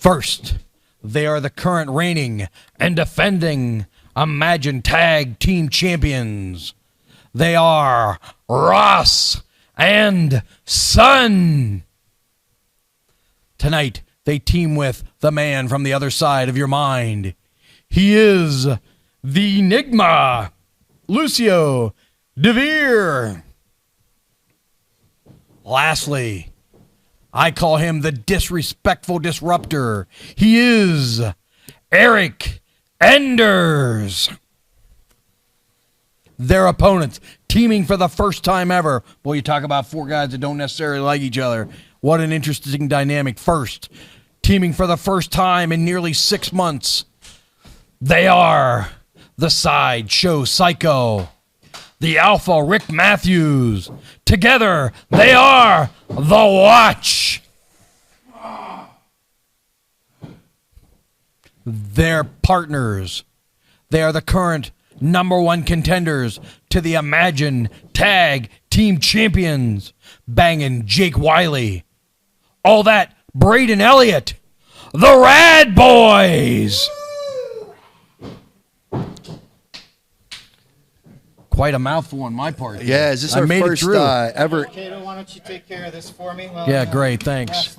First, they are the current reigning and defending Imagine Tag Team Champions. They are Ross and Sun. Tonight, they team with the man from the other side of your mind. He is the Enigma, Lucio DeVere. Lastly, I call him the disrespectful disruptor. He is Eric Enders. Their opponents teaming for the first time ever. Boy, you talk about four guys that don't necessarily like each other. What an interesting dynamic. First, teaming for the first time in nearly 6 months. They are the Sideshow Psycho, the Alpha Rick Matthews. Together, they are the Watch. Their partners. They are the current #1 contenders to the Imagine Tag Team Champions. Banging Jake Wiley. All that, Braden Elliott. The Rad Boys. Quite a mouthful on my part. Yeah, is this our first ever? Kato, why don't you take care of this for me? Yeah, great, thanks.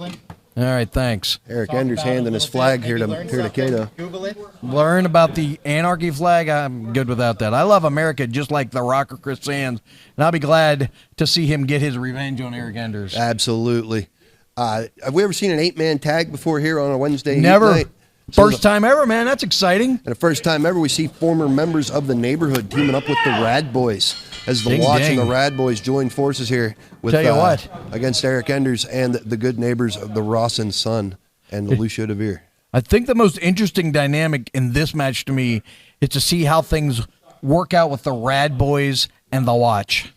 All right, thanks. Eric Enders handing his flag here to Kato. Google it. Learn about the anarchy flag? I'm good without that. I love America just like the rocker Chris Sands, and I'll be glad to see him get his revenge on Eric Enders. Absolutely. Have we ever seen an 8-man tag before here on a Wednesday Never. night? First time ever, man. That's exciting. And the first time ever we see former members of the neighborhood teaming up with the Rad Boys as the Ding, Watch ding. and the Rad Boys join forces here with Tell you what. against Eric Enders and the good neighbors of the Ross and Son and Lucio DeVere. I think the most interesting dynamic in this match to me is to see how things work out with the Rad Boys and the Watch.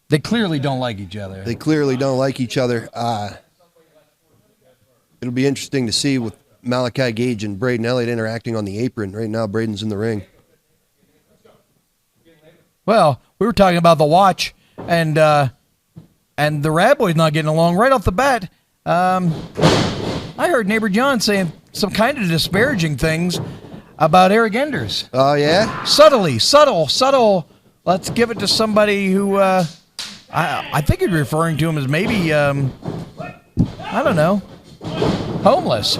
They clearly don't like each other. They clearly don't like each other. It'll be interesting to see with Malachi Gage and Braden Elliott interacting on the apron. Right now, Braden's in the ring. Well, we were talking about the Watch and the Rad Boys not getting along right off the bat. I heard neighbor John saying some kind of disparaging things about Eric Enders. Oh, yeah? Subtle. Let's give it to somebody who I think he's referring to him as maybe, I don't know, homeless.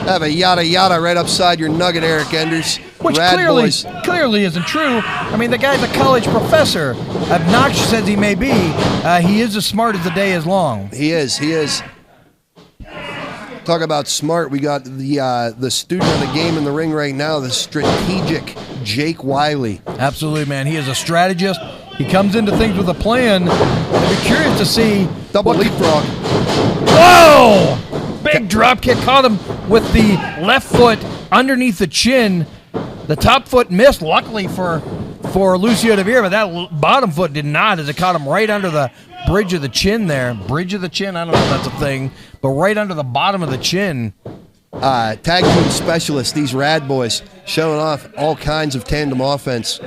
Have a yada yada right upside your nugget, Eric Enders. Which Rad clearly, Boys. clearly isn't true. I mean, the guy's a college professor. Obnoxious as he may be, he is as smart as the day is long. He is. Talk about smart. We got the student of the game in the ring right now, the strategic Jake Wiley. Absolutely, man. He is a strategist. He comes into things with a plan. I'd be curious to see. Double leapfrog. Whoa! Big drop kick. Caught him with the left foot underneath the chin. The top foot missed, luckily for Lucio DeVere, but that bottom foot did not, as it caught him right under the bridge of the chin there. Bridge of the chin? I don't know if that's a thing, but right under the bottom of the chin. Tag team specialists, these Rad Boys, showing off all kinds of tandem offense.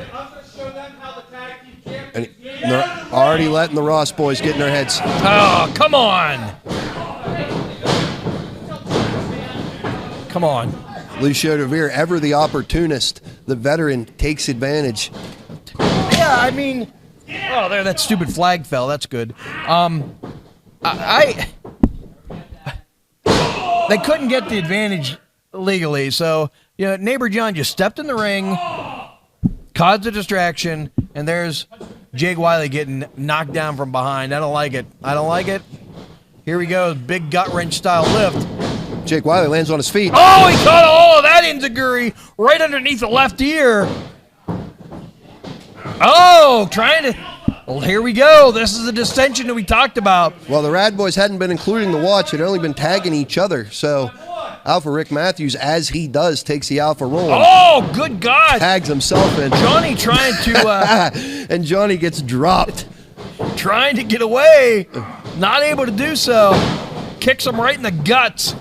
And they're already letting the Ross Boys get in their heads. Oh, come on. Come on. Lucio DeVere, ever the opportunist, the veteran, takes advantage. Yeah, I mean, oh, there, that stupid flag fell. That's good. They couldn't get the advantage legally, so, you know, neighbor John just stepped in the ring, caused a distraction, and there's Jake Wiley getting knocked down from behind. I don't like it. Here we go, big gut wrench style lift. Jake Wiley lands on his feet. Oh, he caught all of that enziguri right underneath the left ear. Oh, trying to... Well, here we go. This is the distension that we talked about. Well, the Rad Boys hadn't been including the Watch. They'd only been tagging each other. So Alpha Rick Matthews, as he does, takes the Alpha roll. Oh, good God. Tags himself in. Johnny trying to... and Johnny gets dropped. Trying to get away. Not able to do so. Kicks him right in the guts.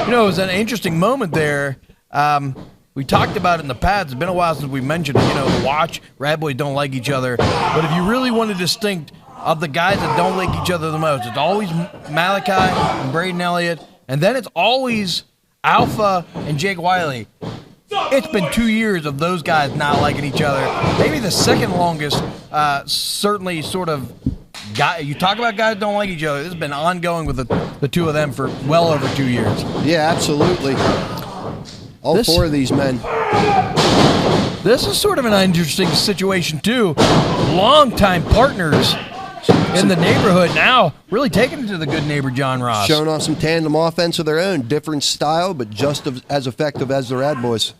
You know, it was an interesting moment there. we talked about it in the past. It's been a while since we mentioned it. The Watch, Rad Boys don't like each other. But if you really want to distinct of the guys that don't like each other the most, it's always Malachi and Braden Elliott, and then it's always Alpha and Jake Wiley. It's been 2 years of those guys not liking each other. Maybe the second longest, certainly sort of guy. You talk about guys that don't like each other. This has been ongoing with the two of them for well over 2 years. Yeah, absolutely. All four of these men. This is sort of an interesting situation, too. Longtime partners in the neighborhood now really taking it to the good neighbor John Ross. Showing off some tandem offense of their own. Different style, but just as effective as the Rad Boys.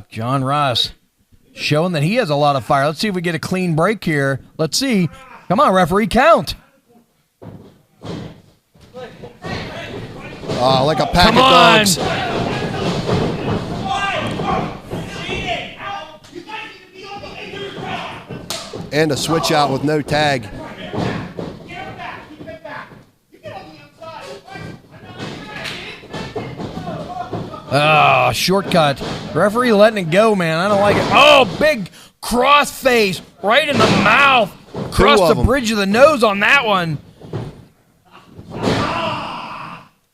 John Ross showing that he has a lot of fire. Let's see if we get a clean break here. Let's see. Come on, referee, count. Like a pack of dogs. And a switch out with no tag. Shortcut. Referee letting it go, man. I don't like it. Oh, big cross face right in the mouth. Across the bridge of the nose on that one.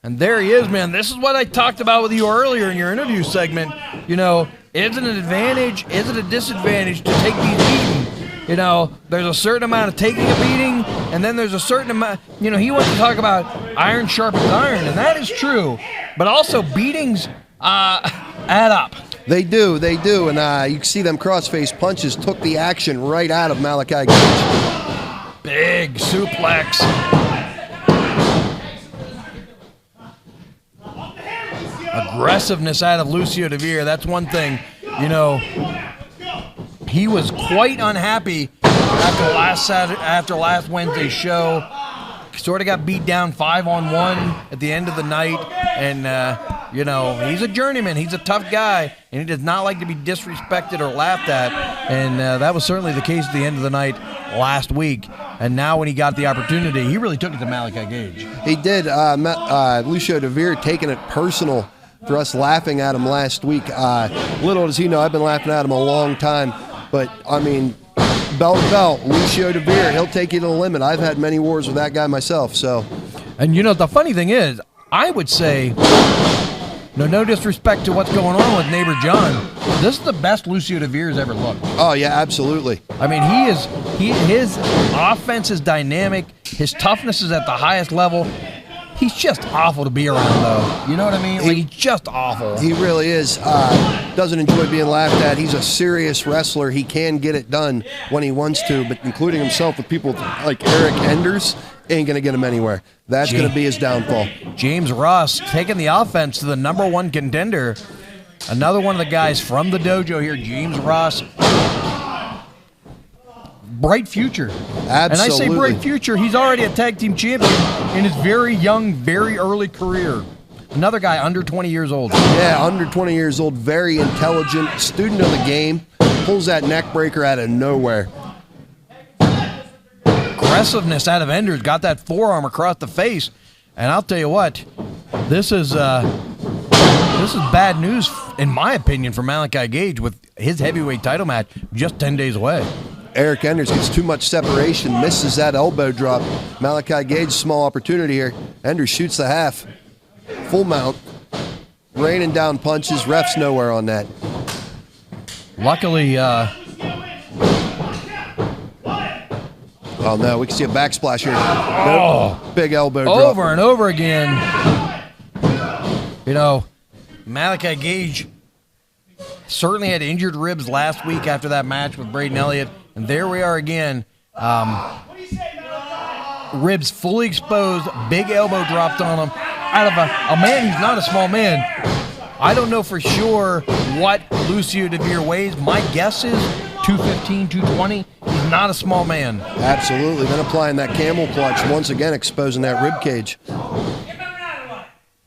And there he is, man. This is what I talked about with you earlier in your interview segment. Is it an advantage? Is it a disadvantage to take these beatings? There's a certain amount of taking a beating, and then there's a certain amount. He wants to talk about iron sharpens iron, and that is true. But also, beatings add up. They do, and you can see them crossface punches took the action right out of Malachi Gage. Big suplex. Aggressiveness out of Lucio DeVere. That's one thing. He was quite unhappy after last Wednesday's show. Sort of got beat down 5-on-1 at the end of the night, and he's a journeyman. He's a tough guy, and he does not like to be disrespected or laughed at. And that was certainly the case at the end of the night last week. And now when he got the opportunity, he really took it to Malachi Gage. He did. Lucio DeVere taking it personal for us laughing at him last week. Little does he know, I've been laughing at him a long time. But, belt to belt, Lucio DeVere, he'll take you to the limit. I've had many wars with that guy myself. And, the funny thing is, I would say, no disrespect to what's going on with neighbor John, this is the best Lucio DeVere's ever looked. Oh, yeah, absolutely. His offense is dynamic. His toughness is at the highest level. He's just awful to be around, though. You know what I mean? He's just awful. He really is. Doesn't enjoy being laughed at. He's a serious wrestler. He can get it done when he wants to, but including himself with people like Eric Enders ain't going to get him anywhere. That's going to be his downfall. James Ross taking the offense to the #1 contender. Another one of the guys from the dojo here, James Ross. Bright future. Absolutely. And I say bright future, he's already a tag team champion in his very young, very early career. Another guy under 20 years old. Yeah, under 20 years old, very intelligent, student of the game, pulls that neck breaker out of nowhere. Aggressiveness out of Enders, got that forearm across the face. And I'll tell you what, this is bad news, in my opinion, for Malachi Gage with his heavyweight title match just 10 days away. Eric Enders gets too much separation, misses that elbow drop. Malachi Gage, small opportunity here. Enders shoots the half. Full mount. Raining down punches. Ref's nowhere on that. Luckily, oh no, we can see a backsplash here. Nope. Big elbow drop. Over and over again. Malachi Gage certainly had injured ribs last week after that match with Braden Elliott. And there we are again. Ribs fully exposed, big elbow dropped on him. Out of a man who's not a small man. I don't know for sure what Lucio DeVere weighs. My guess is 215, 220. He's not a small man. Absolutely. Then applying that camel clutch, once again exposing that rib cage.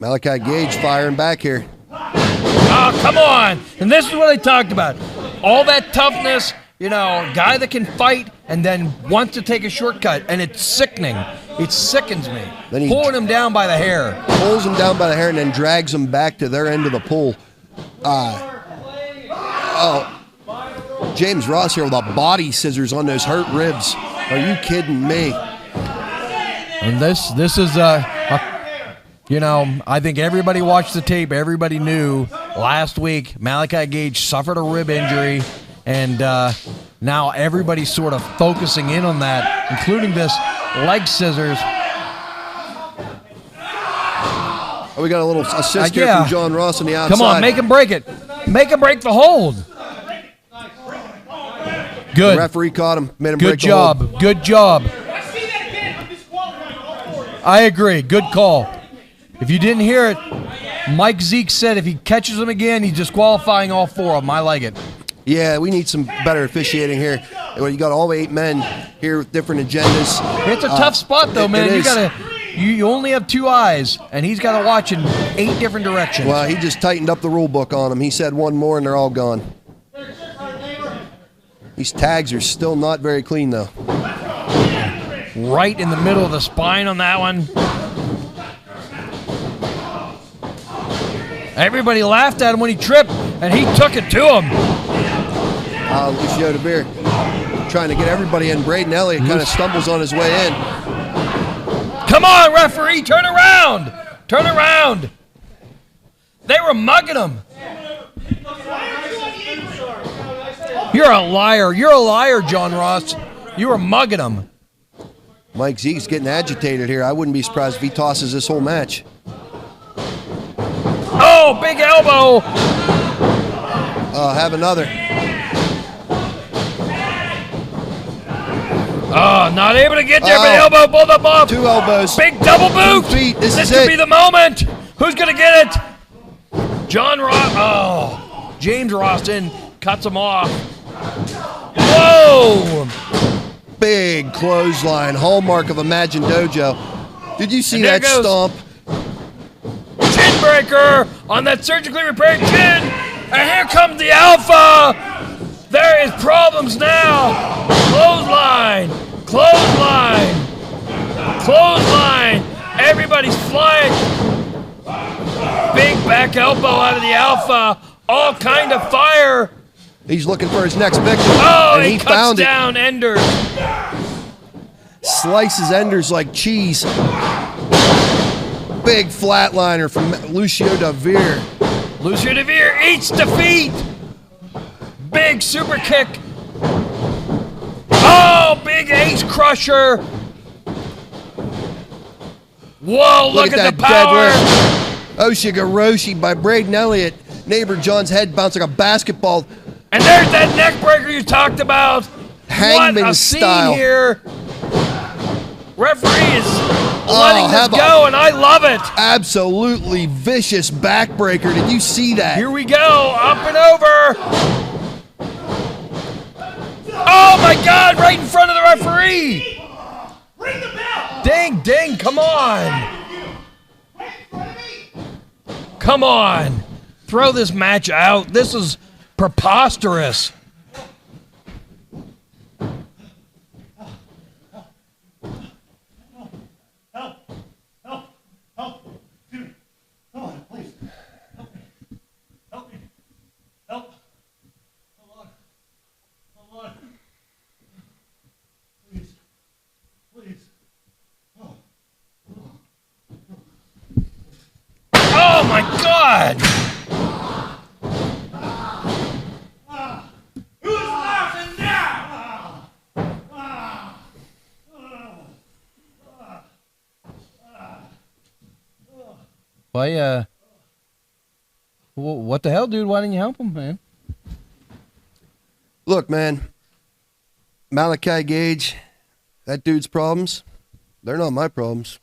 Malachi Gage firing back here. Oh, come on. And this is what I talked about. All that toughness. Guy that can fight and then wants to take a shortcut, and it's sickening. It sickens me. Then he Pulling him down by the hair. pulls him down by the hair and then drags him back to their end of the pool. James Ross here with a body scissors on those hurt ribs. Are you kidding me? And this is you know, I think everybody watched the tape. Everybody knew last week Malachi Gage suffered a rib injury, and now everybody's sort of focusing in on that, including this leg scissors. Oh, we got a little assist here yeah. from John Ross on the outside. Come on, make him break it. Make him break the hold. Good. The referee caught him, made him Good break the hold. job. Good job. I agree. Good call. If you didn't hear it, Mike Zeke said if he catches him again, he's disqualifying all four of them. I like it. Yeah, we need some better officiating here. Well, you got all 8 men here with different agendas. It's a tough spot, though, man. it You is. gotta. You only have 2 eyes, and he's got to watch in 8 different directions. Well, he just tightened up the rule book on him. He said one more, and they're all gone. These tags are still not very clean, though. Right in the middle of the spine on that one. Everybody laughed at him when he tripped, and he took it to him. Lucio DeVere trying to get everybody in. Braden Elliott kind of stumbles on his way in. Come on, referee, turn around. Turn around. They were mugging him. You're a liar. You're a liar, John Ross. You were mugging him. Mike Zeke's getting agitated here. I wouldn't be surprised if he tosses this whole match. Oh, big elbow. Have another. Oh, not able to get there, but elbow both of them up. 2 elbows. Big double boot. 2 feet. This is could it. be the moment. Who's going to get it? John Ross. Oh, James Roston cuts him off. Whoa. Big clothesline, hallmark of Imagine Dojo. Did you see And there that goes- stomp? Chin breaker on that surgically repaired chin. And here comes the Alpha. There is problems now. Clothesline. Clothesline. Clothesline. Everybody's flying. Big back elbow out of the Alpha. All kind of fire. He's looking for his next victim, Oh, and he he cuts found it. down Enders. Slices Enders like cheese. Big flatliner from Lucio DeVere. Lucio DeVere eats defeat. Big super kick. Oh, big ace crusher. Whoa, look at the power. Oshigoroshi by Braden Elliott. Neighbor John's head bounced like a basketball. And there's that neck breaker you talked about. Hangman what a scene style. here. Referee is letting how this about- go, and I love it. Absolutely vicious backbreaker. Did you see that? Here we go, up and over. Oh my God, right in front of the referee. Ring the bell! Ding, ding, come on. Come on. Throw this match out. This is preposterous. Help! Help! Help! Dude, come on, please. Help me. Help me. Help. Hold on. Hold on. Please. Please. Oh my God. Who's laughing now? Why, what the hell, dude? Why didn't you help him, man? Look, man. Malachi Gage, that dude's problems, they're not my problems.